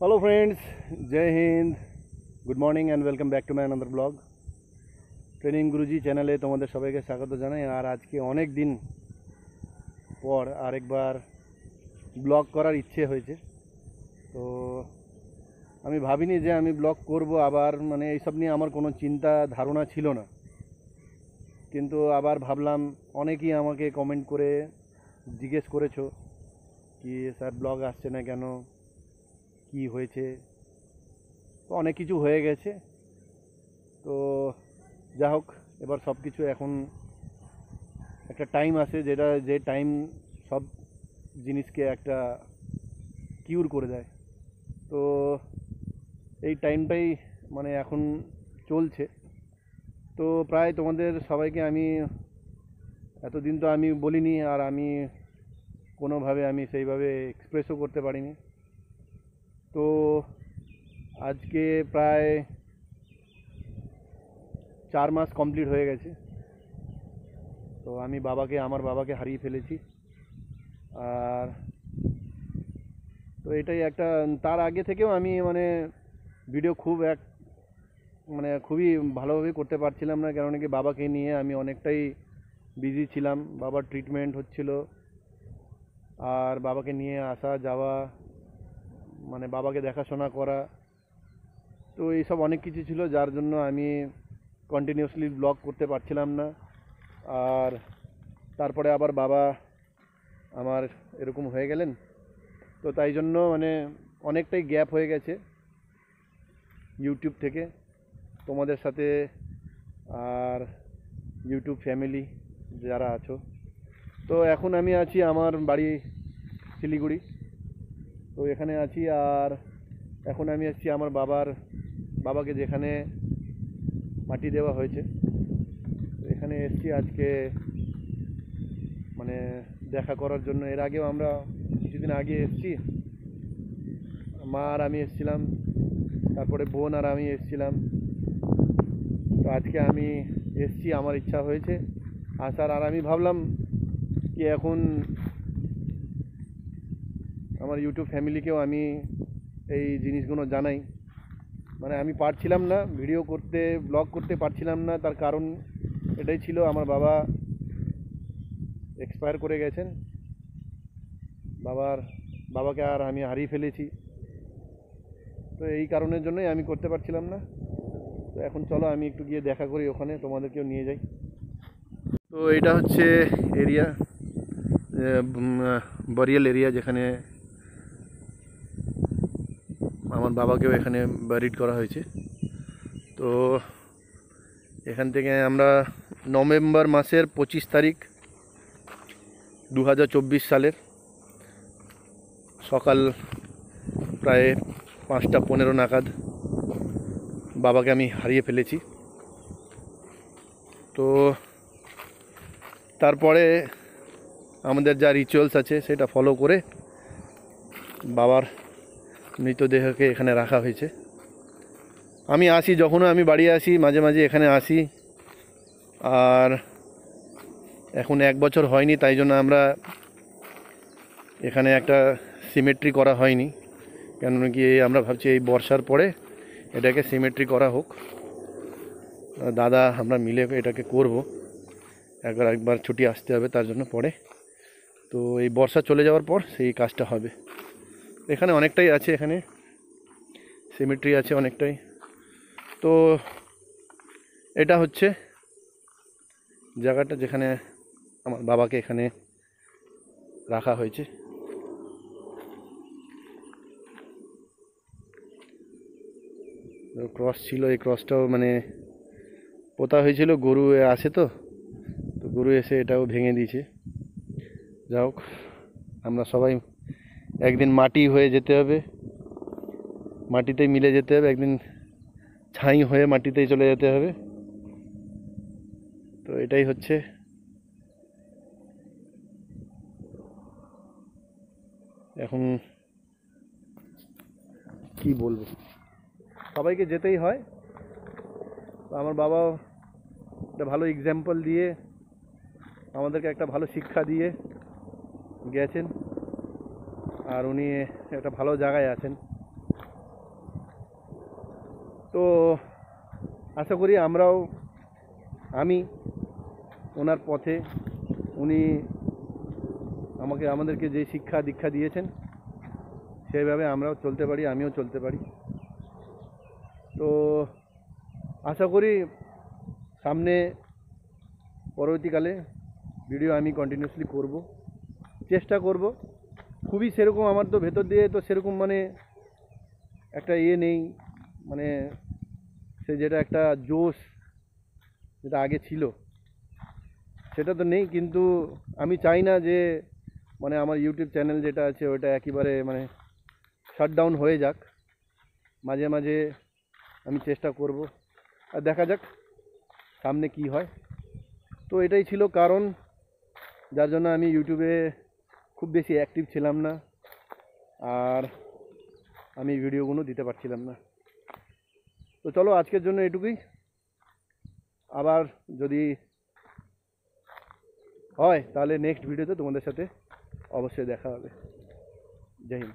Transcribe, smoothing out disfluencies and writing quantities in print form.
Hello friends, जय Hind, good morning and welcome back to my another blog. Training Guruji चैनले तुम्हारे सबाइके स्वागत जानाई। और आज के अनेक दिन पर आरेकबार ब्लग करार इच्छे हয়েছে। तो আমি ভাবিনি যে আমি ব্লগ করব আবার, মানে এইসব নিয়ে আমার কোনো চিন্তা ধারণা ছিল না। কিন্তু আবার ভাবলাম, অনেকেই আমাকে কমেন্ট করে জিজ্ঞেস করেছো কি স্যার ব্লগ আসছে না কেন, কি হয়েছে। তো অনেক কিছু হয়ে গেছে। তো যা হোক, এবার সব কিছু এখন একটা টাইম আসে যে টাইম সব জিনিসকে একটা কিউর করে দেয়। তো এই টাইমটাই মানে এখন চলছে। তো প্রায় তোমাদের সবাইকে আমি এতদিন তো আমি বলিনি, আর আমি কোনোভাবে আমি সেইভাবে এক্সপ্রেসও করতে পারিনি। তো আজকে প্রায় 4 মাস কমপ্লিট হয়ে গেছে। তো আমি আমার বাবাকে হারিয়ে ফেলেছি। আর তো এটাই একটা, তার আগে থেকেও আমি মানে ভিডিও খুবই ভালোভাবে করতে পারছিলাম না, কারণ কি বাবাকে নিয়ে আমি অনেকটাই বিজি ছিলাম। বাবার ট্রিটমেন্ট হচ্ছিল, আর বাবাকে নিয়ে আসা যাওয়া, মানে বাবাকে দেখাশোনা করা, তো এইসব অনেক কিছু ছিল, যার জন্য আমি কন্টিনিউয়াসলি ব্লগ করতে পারছিলাম না। আর তারপরে আবার বাবা আমার এরকম হয়ে গেলেন। তো তাই জন্য মানে অনেকটাই গ্যাপ হয়ে গেছে ইউটিউব থেকে তোমাদের সাথে, আর ইউটিউব ফ্যামিলি যারা আছো। তো এখন আমি আছি আমার বাড়ি শিলিগুড়ি। তো এখানে আছি, আর এখন আমি এসেছি আমার বাবাকে যেখানে মাটি দেওয়া হয়েছে, এখানে এসেছি আজকে মানে দেখা করার জন্য। এর আগেও আমরা কিছুদিন আগে এসেছি, মা আর আমি এসেছিলাম, তারপরে বোন আর আমি এসেছিলাম। তো আজকে আমি এসেছি, আমার ইচ্ছা হয়েছে আসার। আর আমি ভাবলাম কি এখন আমার ইউটিউব ফ্যামিলিকেও আমি এই জিনিসগুলো জানাই। মানে আমি পারছিলাম না ভিডিও করতে, ব্লগ করতে পারছিলাম না। তার কারণ এটাই ছিল, আমার বাবা এক্সপায়ার করে গেছেন। বাবাকে আর আমি হারিয়ে ফেলেছি। তো এই কারণের জন্যই আমি করতে পারছিলাম না। তো এখন চলো আমি একটু গিয়ে দেখা করি ওখানে, তোমাদেরকেও নিয়ে যাই। তো এটা হচ্ছে এরিয়া, বরিয়াল এরিয়া, যেখানে আমার বাবাকেও এখানে বারিড করা হয়েছে। তো এখান থেকে আমরা নভেম্বর মাসের 25 তারিখ 2024 সালের সকাল প্রায় 5:15 নাগাদ বাবাকে আমি হারিয়ে ফেলেছি। তো তারপরে আমাদের যা রিচুয়ালস আছে সেটা ফলো করে বাবার মৃতদেহকে এখানে রাখা হয়েছে। আমি আসি, যখনও আমি বাড়ি আসি মাঝে মাঝে এখানে আসি। আর এখন 1 বছর হয়নি, তাই জন্য আমরা এখানে একটা সিমেট্রি করা হয়নি। কেন কি আমরা ভাবছি এই বর্ষার পরে এটাকে সিমেট্রি করা হোক। দাদা আমরা মিলে এটাকে করব, একবার ছুটি আসতে হবে তার জন্য পরে। তো এই বর্ষা চলে যাওয়ার পর সেই কাজটা হবে। এখানে অনেকটাই আছে, এখানে সিমেট্রি আছে অনেকটাই। তো এটা হচ্ছে জায়গাটা যেখানে আমার বাবাকে এখানে রাখা হয়েছে। ক্রস ছিল, এই ক্রসটাও মানে পোতা হয়েছিল, গরু আসে তো গরু এসে এটাও ভেঙে দিয়েছে। যা হোক, আমরা সবাই একদিন মাটি হয়ে যেতে হবে, মাটিতেই মিলে যেতে হবে, একদিন ছাই হয়ে মাটিতেই চলে যেতে হবে। তো এটাই হচ্ছে। এখন কি বলবো, সবাইকে যেতেই হয়। তো আমার বাবাও একটা ভালো এক্সাম্পল দিয়ে আমাদেরকে একটা ভালো শিক্ষা দিয়ে গেছেন, আর উনি একটা ভালো জায়গায় আছেন। তো আশা করি আমি ওনার পথে, উনি আমাদেরকে যে শিক্ষা দীক্ষা দিয়েছেন সেইভাবে আমরাও চলতে পারি, আমিও চলতে পারি। তো আশা করি সামনে পরবর্তীকালে ভিডিও আমি কন্টিনিউয়াসলি করব, চেষ্টা করব। খুবই সেরকম আমার তো ভেতর দিয়ে তো সেরকম মানে একটা নেই, মানে সে যেটা একটা জোশ যেটা আগে ছিল সেটা তো নেই। কিন্তু আমি চাই না যে মানে আমার ইউটিউব চ্যানেল যেটা আছে ওটা একেবারে মানে শাটডাউন হয়ে যাক। মাঝে মাঝে আমি চেষ্টা করব, আর দেখা যাক সামনে কি হয়। তো এটাই ছিল কারণ যার জন্য আমি ইউটিউবে খুব বেশি অ্যাক্টিভ ছিলাম না, আর আমি ভিডিওগুলো দিতে পারছিলাম না। তো চলো আজকের জন্য এটুকুই, আবার যদি হয় তাহলে নেক্সট ভিডিওতে তোমাদের সাথে অবশ্যই দেখা হবে। জয় হিন্দ।